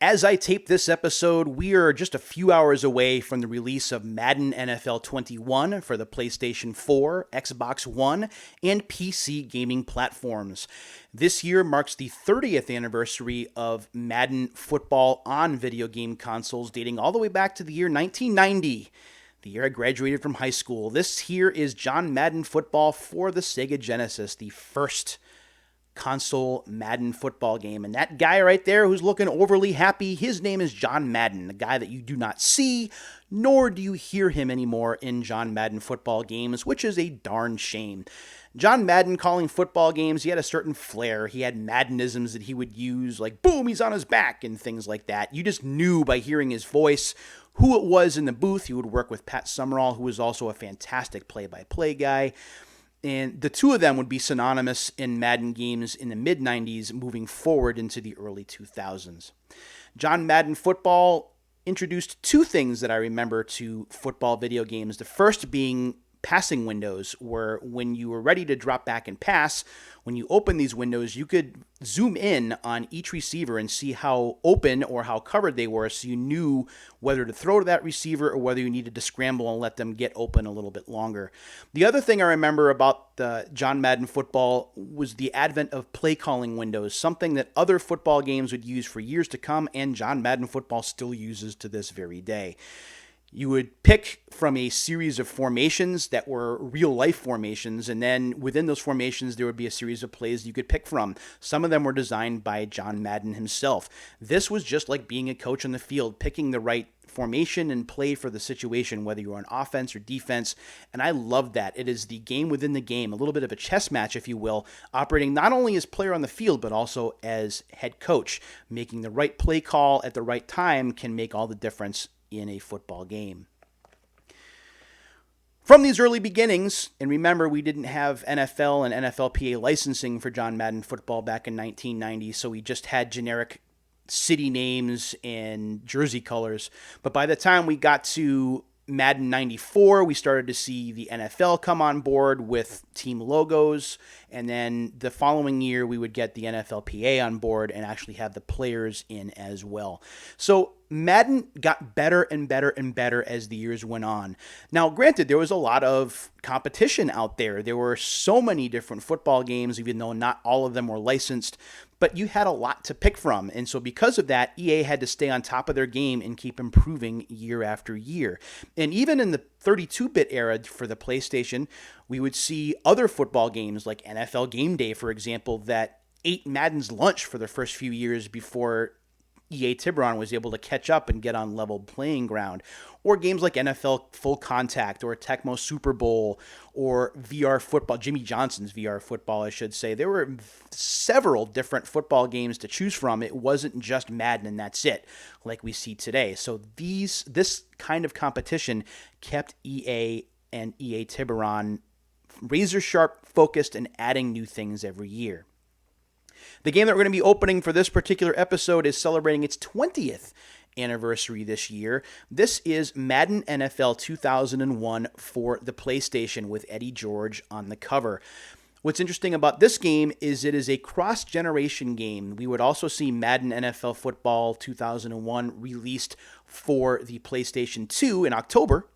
As I tape this episode, we are just a few hours away from the release of Madden NFL 21 for the PlayStation 4, Xbox One, and PC gaming platforms. This year marks the 30th anniversary of Madden Football on video game consoles, dating all the way back to the year 1990. The year I graduated from high school. This here is John Madden Football for the Sega Genesis, the first console Madden football game. And that guy right there who's looking overly happy, his name is John Madden, the guy that you do not see, nor do you hear him anymore in John Madden football games, which is a darn shame. John Madden calling football games, he had a certain flair. He had Maddenisms that he would use, like, boom, he's on his back, and things like that. You just knew by hearing his voice who it was in the booth. He would work with Pat Summerall, who was also a fantastic play-by-play guy. And the two of them would be synonymous in Madden games in the mid-90s moving forward into the early 2000s. John Madden Football introduced two things that I remember to football video games. The first being passing windows, where when you were ready to drop back and pass, when you open these windows, you could zoom in on each receiver and see how open or how covered they were, so you knew whether to throw to that receiver or whether you needed to scramble and let them get open a little bit longer. The other thing I remember about the John Madden Football was the advent of play calling windows, something that other football games would use for years to come, and John Madden Football still uses to this very day. You would pick from a series of formations that were real-life formations, and then within those formations, there would be a series of plays you could pick from. Some of them were designed by John Madden himself. This was just like being a coach on the field, picking the right formation and play for the situation, whether you're on offense or defense, and I love that. It is the game within the game, a little bit of a chess match, if you will, operating not only as player on the field, but also as head coach. Making the right play call at the right time can make all the difference in a football game. From these early beginnings, and remember we didn't have NFL and NFLPA licensing for John Madden Football back in 1990, so we just had generic city names and jersey colors. But by the time we got to Madden 94, we started to see the NFL come on board with team logos, and then the following year we would get the NFLPA on board and actually have the players in as well. So Madden got better and better and better as the years went on. Now, granted, there was a lot of competition out there. There were so many different football games, even though not all of them were licensed, but you had a lot to pick from. And so because of that, EA had to stay on top of their game and keep improving year after year. And even in the 32-bit era for the PlayStation, we would see other football games like NFL Game Day, for example, that ate Madden's lunch for the first few years before EA Tiburon was able to catch up and get on level playing ground. Or games like NFL Full Contact or Tecmo Super Bowl or VR Football, Jimmy Johnson's VR Football, I should say. There were several different football games to choose from. It wasn't just Madden and that's it, like we see today. So this kind of competition kept EA and EA Tiburon razor sharp focused and adding new things every year. The game that we're going to be opening for this particular episode is celebrating its 20th anniversary this year. This is Madden NFL 2001 for the PlayStation with Eddie George on the cover. What's interesting about this game is it is a cross-generation game. We would also see Madden NFL Football 2001 released for the PlayStation 2 in October.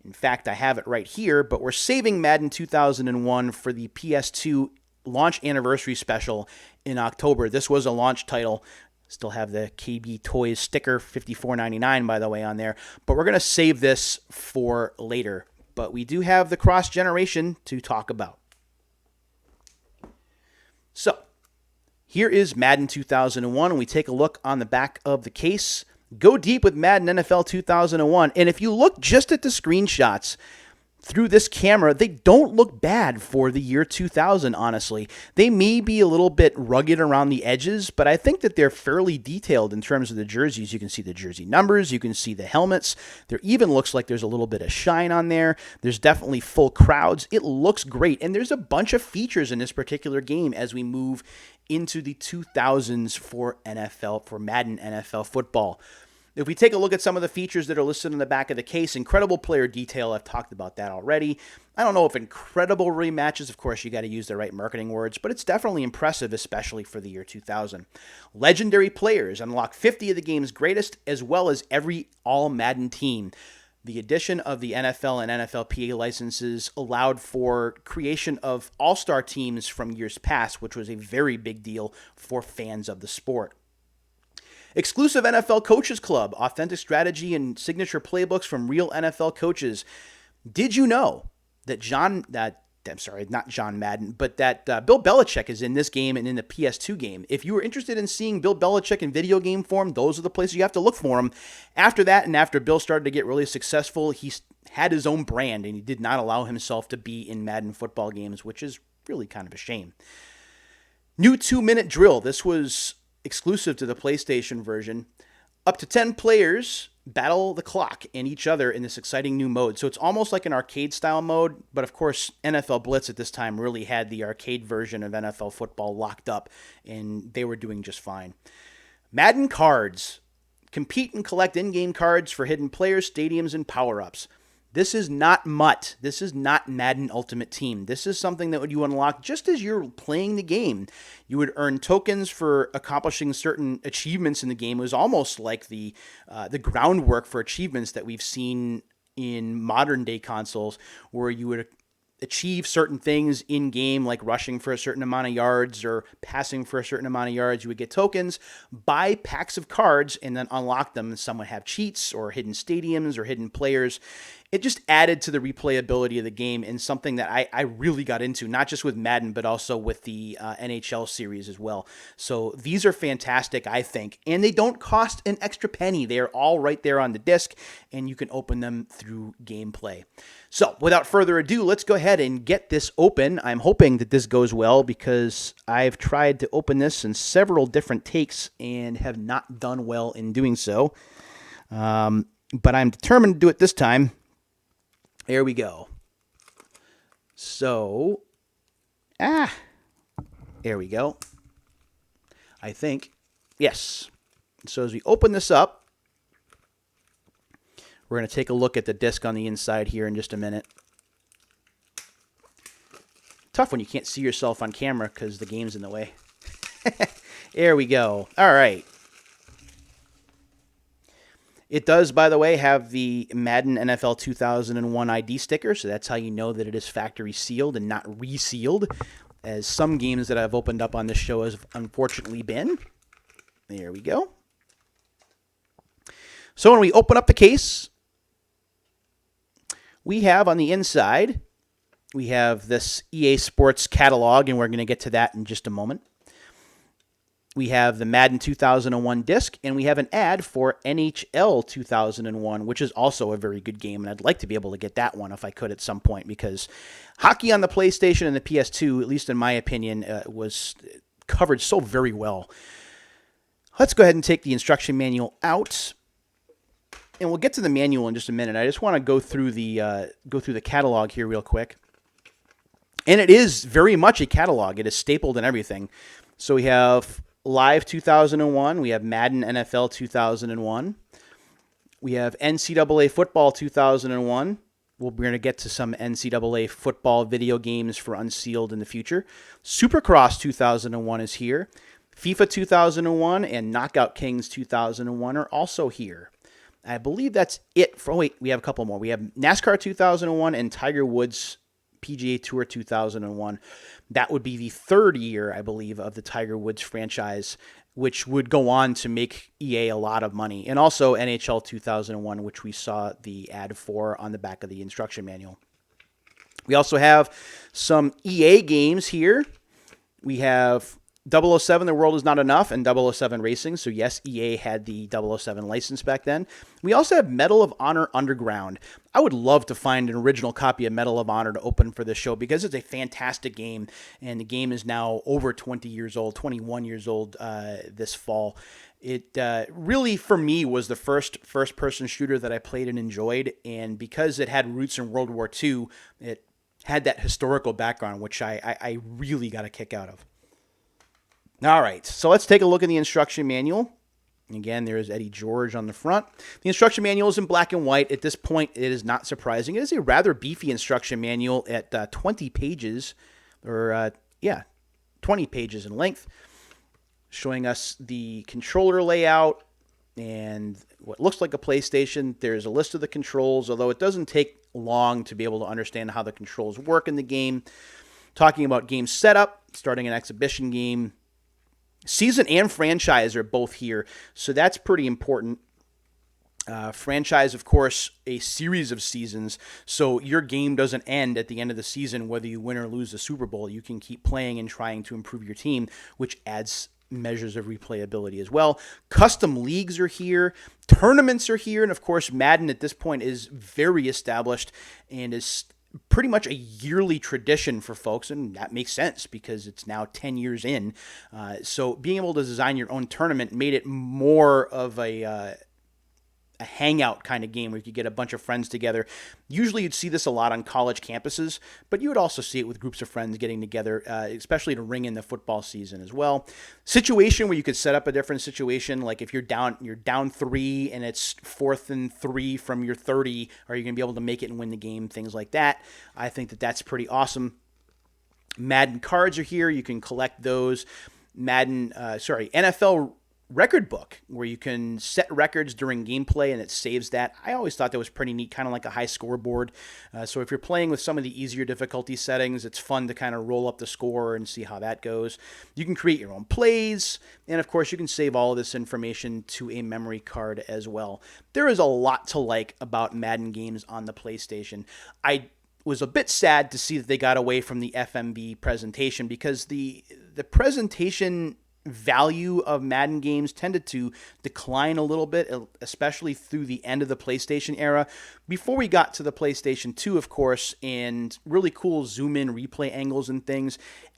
In fact, I have it right here, but we're saving Madden 2001 for the PS2 launch anniversary special in October. This was a launch title. Still have the KB Toys sticker, $54.99 by the way on there, but we're going to save this for later. But we do have the cross generation to talk about. So here is Madden 2001, and we take a look on the back of the case. Go deep with Madden NFL 2001, and if you look just at the screenshots through this camera, they don't look bad for the year 2000, honestly. They may be a little bit rugged around the edges, but I think that they're fairly detailed in terms of the jerseys. You can see the jersey numbers, you can see the helmets. There even looks like there's a little bit of shine on there. There's definitely full crowds. It looks great, and there's a bunch of features in this particular game as we move into the 2000s for Madden NFL Football. If we take a look at some of the features that are listed in the back of the case, incredible player detail, I've talked about that already. I don't know if incredible really matches. Of course, you got to use the right marketing words, but it's definitely impressive, especially for the year 2000. Legendary players unlock 50 of the game's greatest, as well as every all-Madden team. The addition of the NFL and NFLPA licenses allowed for creation of all-star teams from years past, which was a very big deal for fans of the sport. Exclusive NFL Coaches Club, authentic strategy and signature playbooks from real NFL coaches. Did you know that not John Madden, but that Bill Belichick is in this game and in the PS2 game? If you were interested in seeing Bill Belichick in video game form, those are the places you have to look for him. After that, and after Bill started to get really successful, he had his own brand, and he did not allow himself to be in Madden football games, which is really kind of a shame. New 2-minute drill. This was exclusive to the PlayStation version. Up to 10 players battle the clock and each other in this exciting new mode. So it's almost like an arcade-style mode, but of course, NFL Blitz at this time really had the arcade version of NFL football locked up, and they were doing just fine. Madden cards. Compete and collect in-game cards for hidden players, stadiums, and power-ups. This is not MUT. This is not Madden Ultimate Team. This is something that you unlock just as you're playing the game. You would earn tokens for accomplishing certain achievements in the game. It was almost like the groundwork for achievements that we've seen in modern-day consoles, where you would achieve certain things in game, like rushing for a certain amount of yards or passing for a certain amount of yards. You would get tokens, buy packs of cards, and then unlock them. Some would have cheats or hidden stadiums or hidden players. It just added to the replayability of the game, and something that I really got into, not just with Madden, but also with the NHL series as well. So these are fantastic, I think, and they don't cost an extra penny. They're all right there on the disc, and you can open them through gameplay. So without further ado, let's go ahead and get this open. I'm hoping that this goes well, because I've tried to open this in several different takes and have not done well in doing so. But I'm determined to do it this time. There we go. So, there we go. I think, yes. So as we open this up, we're going to take a look at the disc on the inside here in just a minute. Tough when you can't see yourself on camera because the game's in the way. There we go. All right. It does, by the way, have the Madden NFL 2001 ID sticker, so that's how you know that it is factory sealed and not resealed, as some games that I've opened up on this show have unfortunately been. There we go. So when we open up the case, we have on the inside, we have this EA Sports catalog, and we're going to get to that in just a moment. We have the Madden 2001 disc, and we have an ad for NHL 2001, which is also a very good game, and I'd like to be able to get that one if I could at some point, because hockey on the PlayStation and the PS2, at least in my opinion, was covered so very well. Let's go ahead and take the instruction manual out, and we'll get to the manual in just a minute. I just want to go through the catalog here real quick, and it is very much a catalog. It is stapled and everything. So we have Live 2001, we have Madden NFL 2001, we have NCAA Football 2001. We're going to get to some NCAA football video games for Unsealed in the future. Supercross 2001 is here. FIFA 2001 and Knockout Kings 2001 are also here. I believe that's it. We have a couple more. We have NASCAR 2001 and Tiger Woods PGA Tour 2001. That would be the third year, I believe, of the Tiger Woods franchise, which would go on to make EA a lot of money. And also NHL 2001, which we saw the ad for on the back of the instruction manual. We also have some EA games here. We have 007, The World Is Not Enough, and 007 Racing. So yes, EA had the 007 license back then. We also have Medal of Honor Underground. I would love to find an original copy of Medal of Honor to open for this show, because it's a fantastic game, and the game is now over 20 years old, 21 years old this fall. It really, for me, was the first-person shooter that I played and enjoyed, and because it had roots in World War II, it had that historical background, which I really got a kick out of. All right, so let's take a look at the instruction manual. Again, there is Eddie George on the front. The instruction manual is in black and white. At this point, it is not surprising. It is a rather beefy instruction manual at 20 pages, 20 pages in length, showing us the controller layout and what looks like a PlayStation. There's a list of the controls, although it doesn't take long to be able to understand how the controls work in the game. Talking about game setup, starting an exhibition game. Season and franchise are both here, so that's pretty important. Franchise, of course, a series of seasons, so your game doesn't end at the end of the season whether you win or lose the Super Bowl. You can keep playing and trying to improve your team, which adds measures of replayability as well. Custom leagues are here. Tournaments are here, and of course, Madden at this point is very established and is pretty much a yearly tradition for folks, and that makes sense because it's now 10 years in. So being able to design your own tournament made it more of a hangout kind of game where you could get a bunch of friends together. Usually you'd see this a lot on college campuses, but you would also see it with groups of friends getting together, especially to ring in the football season as well. Situation where you could set up a different situation, like if you're down 3 and it's 4th and 3 from your 30, are you going to be able to make it and win the game? Things like that. I think that that's pretty awesome. Madden cards are here. You can collect those. NFL record book where you can set records during gameplay and it saves that. I always thought that was pretty neat, kind of like a high scoreboard. So if you're playing with some of the easier difficulty settings, it's fun to kind of roll up the score and see how that goes. You can create your own plays, and of course you can save all of this information to a memory card as well. There is a lot to like about Madden games on the PlayStation. I was a bit sad to see that they got away from the FMV presentation because the presentation value of Madden games tended to decline a little bit, especially through the end of the PlayStation era. Before we got to the PlayStation 2, of course, and really cool zoom-in replay angles and things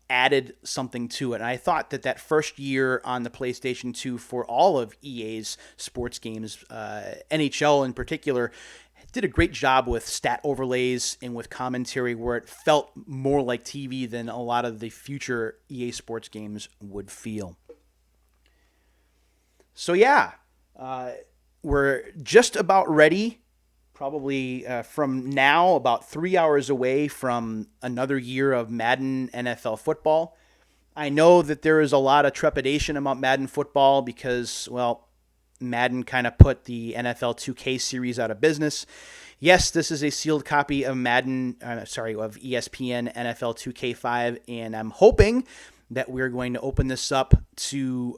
added something to it. And I thought that first year on the PlayStation 2 for all of EA's sports games, NHL in particular, did a great job with stat overlays and with commentary where it felt more like TV than a lot of the future EA Sports games would feel. So yeah, we're just about ready, probably from now about 3 hours away from another year of Madden NFL football. I know that there is a lot of trepidation about Madden football because, well, Madden kind of put the NFL 2K series out of business. Yes, this is a sealed copy of of ESPN NFL 2K5, and I'm hoping that we're going to open this up to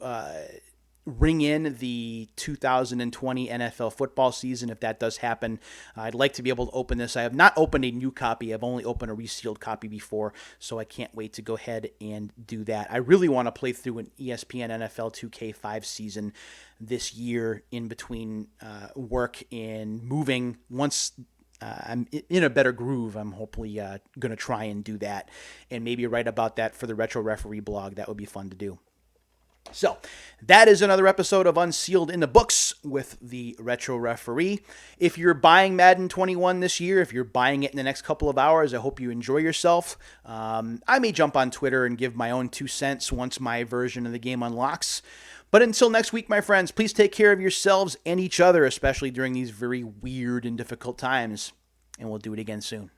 ring in the 2020 NFL football season if that does happen. I'd like to be able to open this. I have not opened a new copy. I've only opened a resealed copy before, so I can't wait to go ahead and do that. I really want to play through an ESPN NFL 2K5 season this year in between work and moving. Once I'm in a better groove, I'm hopefully going to try and do that and maybe write about that for the Retro Referee blog. That would be fun to do. So that is another episode of Unsealed in the books with the Retro Referee. If you're buying Madden 21 this year, if you're buying it in the next couple of hours, I hope you enjoy yourself. I may jump on Twitter and give my own 2 cents once my version of the game unlocks. But until next week, my friends, please take care of yourselves and each other, especially during these very weird and difficult times. And we'll do it again soon.